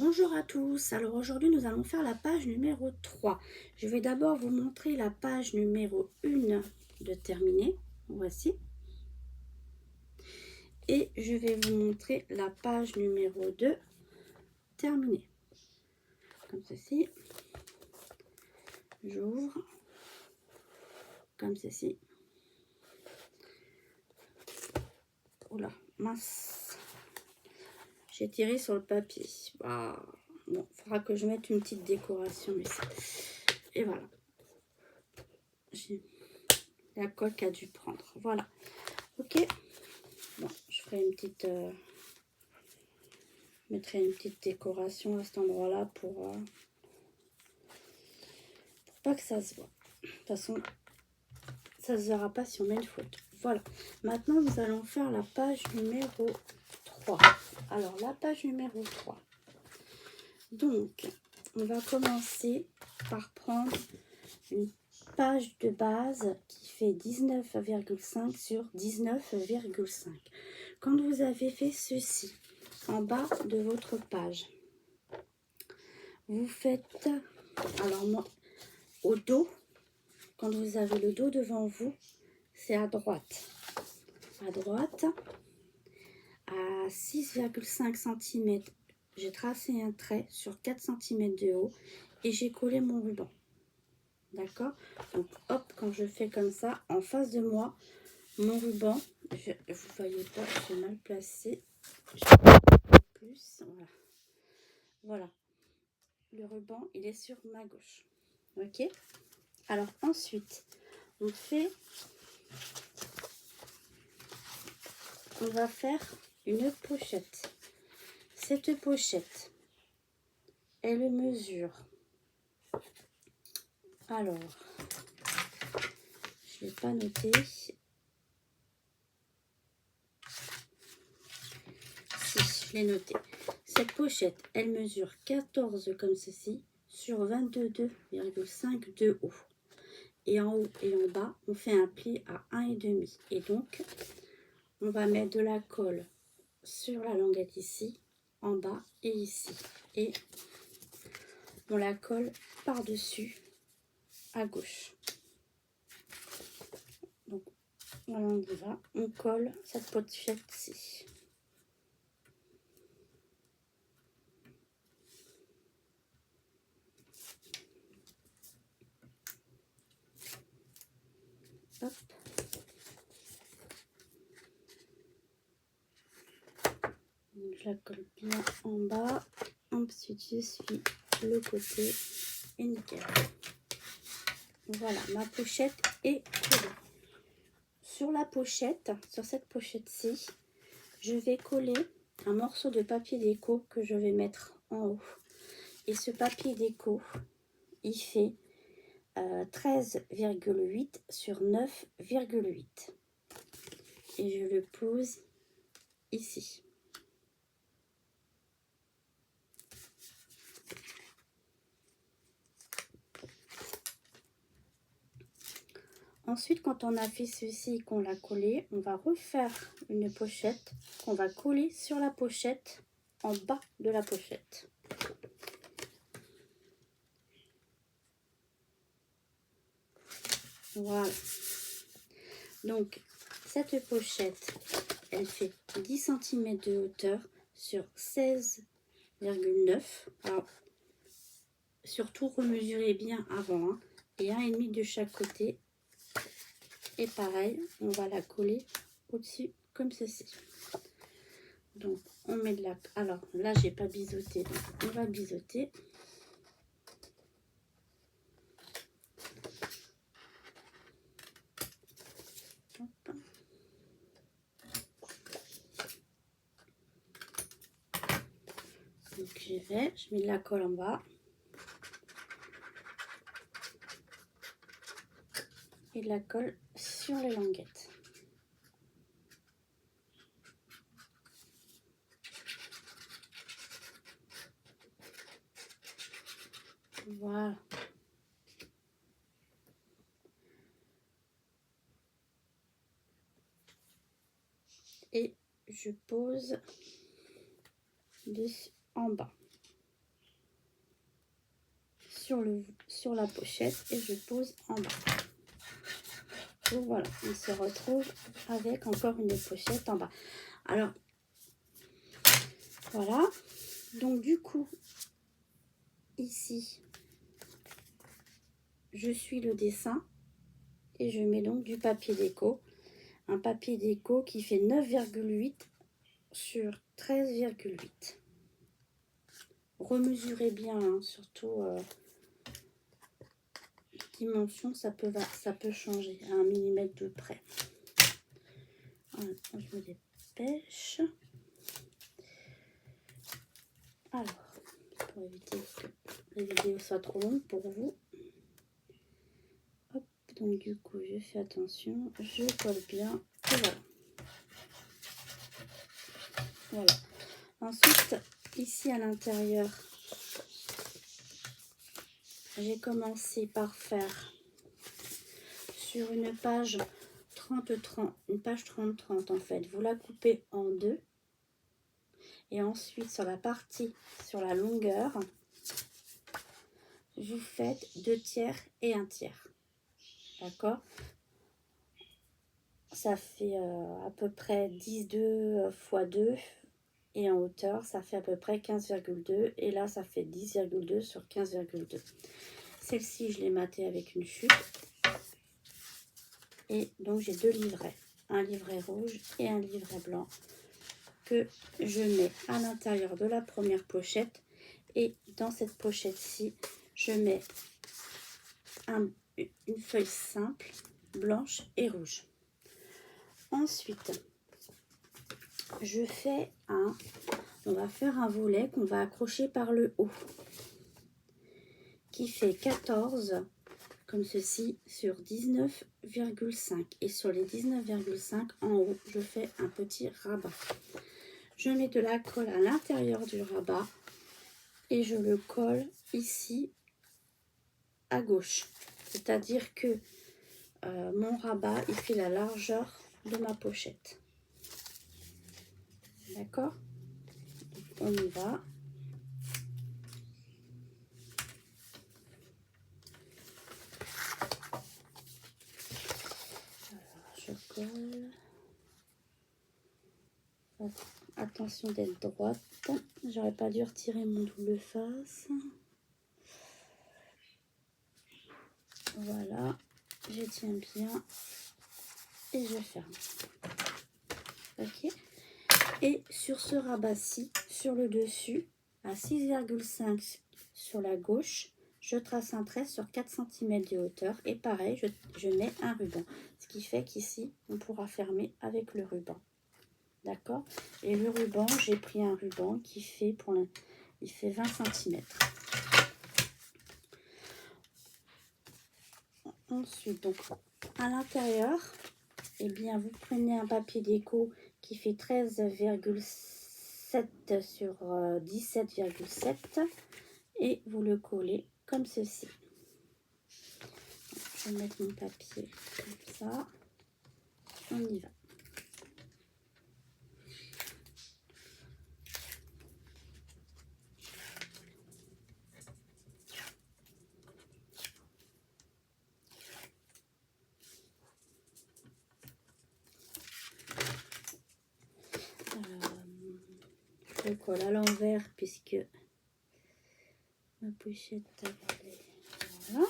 Bonjour à tous, alors aujourd'hui nous allons faire la page numéro 3. Je vais d'abord vous montrer la page numéro 1 de terminer, voici. Et je vais vous montrer la page numéro 2 terminée. Comme ceci. J'ouvre. Comme ceci. Oula, mince. J'ai tiré sur le papier. Ah, bon, il faudra que je mette une petite décoration ici. Et voilà. J'ai la colle qui a dû prendre. Voilà. Ok. Bon, je ferai une petite... je mettrai une petite décoration à cet endroit-là pour pas que ça se voit. De toute façon, ça se verra pas si on met une photo. Voilà. Maintenant, nous allons faire la page numéro 3. Alors, la page numéro 3. Donc, on va commencer par prendre une page de base qui fait 19,5 sur 19,5. Quand vous avez fait ceci, en bas de votre page, vous faites, alors moi, au dos, quand vous avez le dos devant vous, c'est à droite. À droite, à 6,5 cm, j'ai tracé un trait sur 4 cm de haut et j'ai collé mon ruban. D'accord? Donc, hop, quand je fais comme ça, en face de moi, mon ruban, vous ne voyez pas, j'ai mal placé. Plus, voilà. Voilà. Le ruban, il est sur ma gauche. Ok? Alors, ensuite, on va faire une pochette. Cette pochette, elle mesure. Alors, je ne l'ai pas noté. Si, je l'ai noté. Cette pochette, elle mesure 14 comme ceci sur 22,5 de haut. Et en haut et en bas, on fait un pli à 1,5. Et donc, on va mettre de la colle sur la languette ici, en bas et ici. Et on la colle par-dessus à gauche. Donc, voilà, on y va. On colle cette pochette-ci. Hop. Donc, je la colle bien en bas. Ensuite, je suis le côté et nickel. Voilà, ma pochette est collée. Sur la pochette, sur cette pochette-ci, je vais coller un morceau de papier déco que je vais mettre en haut. Et ce papier déco, il fait 13,8 sur 9,8. Et je le pose ici. Ensuite, quand on a fait ceci et qu'on l'a collé, on va refaire une pochette qu'on va coller sur la pochette, en bas de la pochette. Voilà. Donc, cette pochette, elle fait 10 cm de hauteur sur 16,9. Alors, surtout remesurez bien avant, hein, et 1,5 de chaque côté. Et pareil, on va la coller au-dessus comme ceci. Donc, on met de la... Alors, là, j'ai pas biseauté, donc on va biseauter. Hop. Donc, je mets de la colle en bas. Et de la colle sur les languettes. Voilà. Et je pose dessus en bas. sur la pochette et je pose en bas. Donc voilà, on se retrouve avec encore une pochette en bas. Alors, voilà. Donc du coup, ici, je suis le dessin et je mets donc du papier déco. Un papier déco qui fait 9,8 sur 13,8. Remesurez bien, hein, surtout dimension, ça peut changer à 1 mm de près. Voilà, je me dépêche. Alors, pour éviter que la vidéo soit trop longue pour vous. Hop, donc du coup, je fais attention, je colle bien. Et voilà. Voilà. Ensuite, ici à l'intérieur, j'ai commencé par faire sur une page 30-30, une page 30-30 en fait. Vous la coupez en deux. Et ensuite, sur la partie, sur la longueur, vous faites 2 tiers et 1 tiers. D'accord? Ça fait à peu près 10,2 x 2. Et en hauteur, ça fait à peu près 15,2. Et là, ça fait 10,2 sur 15,2. Celle-ci, je l'ai matée avec une chute. Et donc, j'ai 2 livrets. Un livret rouge et un livret blanc que je mets à l'intérieur de la première pochette. Et dans cette pochette-ci, je mets une feuille simple, blanche et rouge. Ensuite, on va faire un volet qu'on va accrocher par le haut, qui fait 14, comme ceci, sur 19,5. Et sur les 19,5 en haut, je fais un petit rabat. Je mets de la colle à l'intérieur du rabat et je le colle ici à gauche. C'est-à-dire que mon rabat, il fait la largeur de ma pochette. D'accord? On y va. Alors, je colle. Attention d'être droite. J'aurais pas dû retirer mon double face. Voilà. Je tiens bien. Et je ferme. Ok. Et sur ce rabat-ci, sur le dessus, à 6,5 sur la gauche, je trace un trait sur 4 cm de hauteur. Et pareil, je mets un ruban. Ce qui fait qu'ici, on pourra fermer avec le ruban. D'accord? Et le ruban, j'ai pris un ruban qui fait, il fait 20 cm. Ensuite, donc, à l'intérieur, eh bien, vous prenez un papier déco qui fait 13,7 sur 17,7 et vous le collez comme ceci. Je vais mettre mon papier comme ça. On y va. Je le colle à l'envers puisque ma pochette voilà.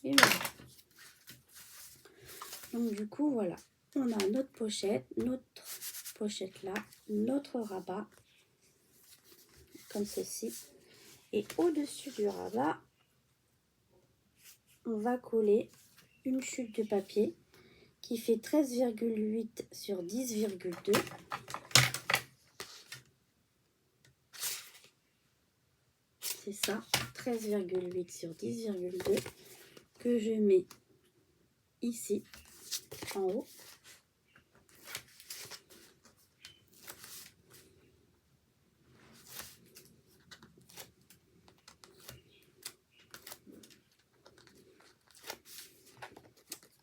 Et voilà. Donc du coup voilà, on a notre pochette là, notre rabat comme ceci. Et au-dessus du rabat, on va coller une chute de papier qui fait 13,8 sur 10,2. C'est ça, 13,8 sur 10,2 que je mets ici en haut.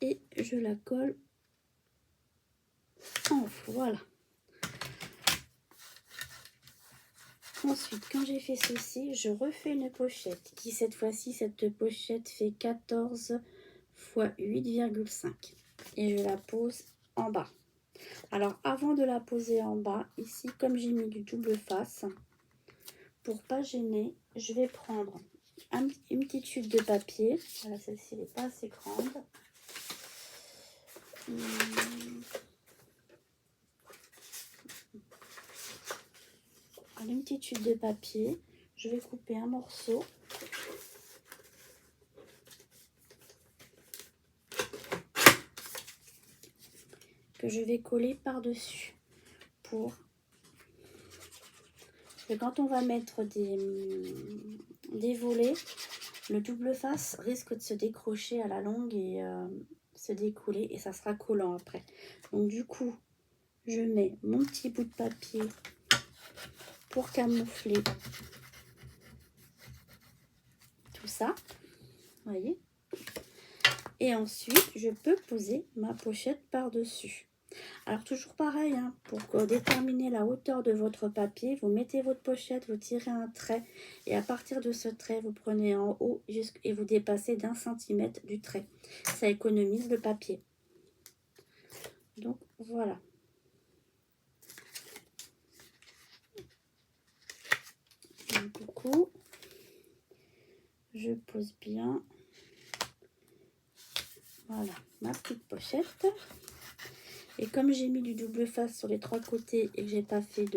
Et je la colle en haut, voilà. Ensuite, quand j'ai fait ceci, je refais une pochette qui, cette fois-ci, cette pochette fait 14 x 8,5 et je la pose en bas. Alors, avant de la poser en bas, ici, comme j'ai mis du double face, pour pas gêner, je vais prendre une petite chute de papier. Voilà, celle-ci n'est pas assez grande. Une petite chute de papier. Je vais couper un morceau. Que je vais coller par-dessus pour que quand on va mettre des volets, le double face risque de se décrocher à la longue et se découler et ça sera collant après. Donc du coup, je mets mon petit bout de papier pour camoufler tout ça, voyez. Et ensuite, je peux poser ma pochette par-dessus. Alors toujours pareil, hein, pour déterminer la hauteur de votre papier, vous mettez votre pochette, vous tirez un trait et à partir de ce trait, vous prenez en haut et vous dépassez d'1 centimètre du trait. Ça économise le papier. Donc voilà. Donc, du coup, je pose bien, voilà, ma petite pochette. Et comme j'ai mis du double face sur les 3 côtés et que j'ai pas fait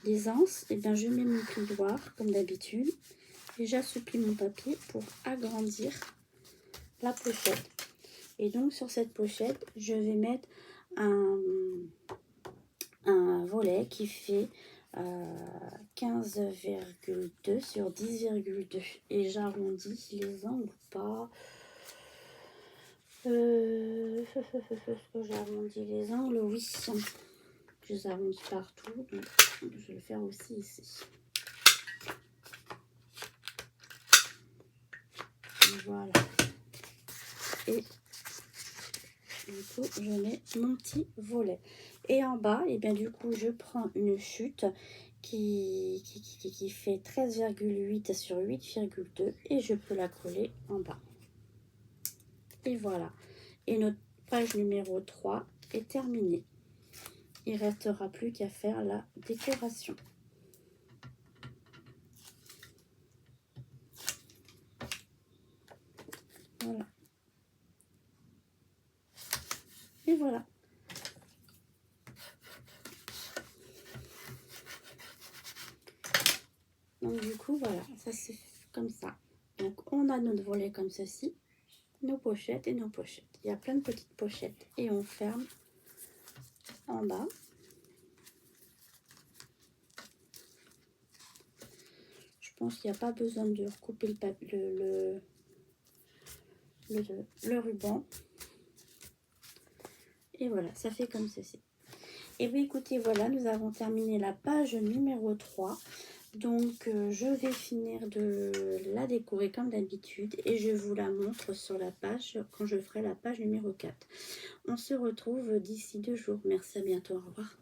d'aisance, et bien je mets mon plioir comme d'habitude et j'assouplis mon papier pour agrandir la pochette. Et donc sur cette pochette, je vais mettre un volet qui fait 15,2 sur 10,2 et j'arrondis les angles ou pas. J'arrondis les angles, oui. Je les arrondis partout, donc je vais le faire aussi ici. Voilà. Et du coup, je mets mon petit volet. Et en bas, et bien du coup, je prends une chute qui fait 13,8 sur 8,2 et je peux la coller en bas. Et voilà. Et notre page numéro 3 est terminée. Il ne restera plus qu'à faire la décoration. Voilà. Et voilà. Donc du coup, voilà, ça c'est comme ça. Donc on a notre volet comme ceci, nos pochettes et nos pochettes. Il y a plein de petites pochettes et on ferme en bas. Je pense qu'il n'y a pas besoin de recouper le papier, le ruban. Et voilà, ça fait comme ceci. Et bien écoutez, voilà, nous avons terminé la page numéro 3. Donc je vais finir de la décorer comme d'habitude et je vous la montre sur la page quand je ferai la page numéro 4. On se retrouve d'ici 2 jours. Merci, à bientôt, au revoir.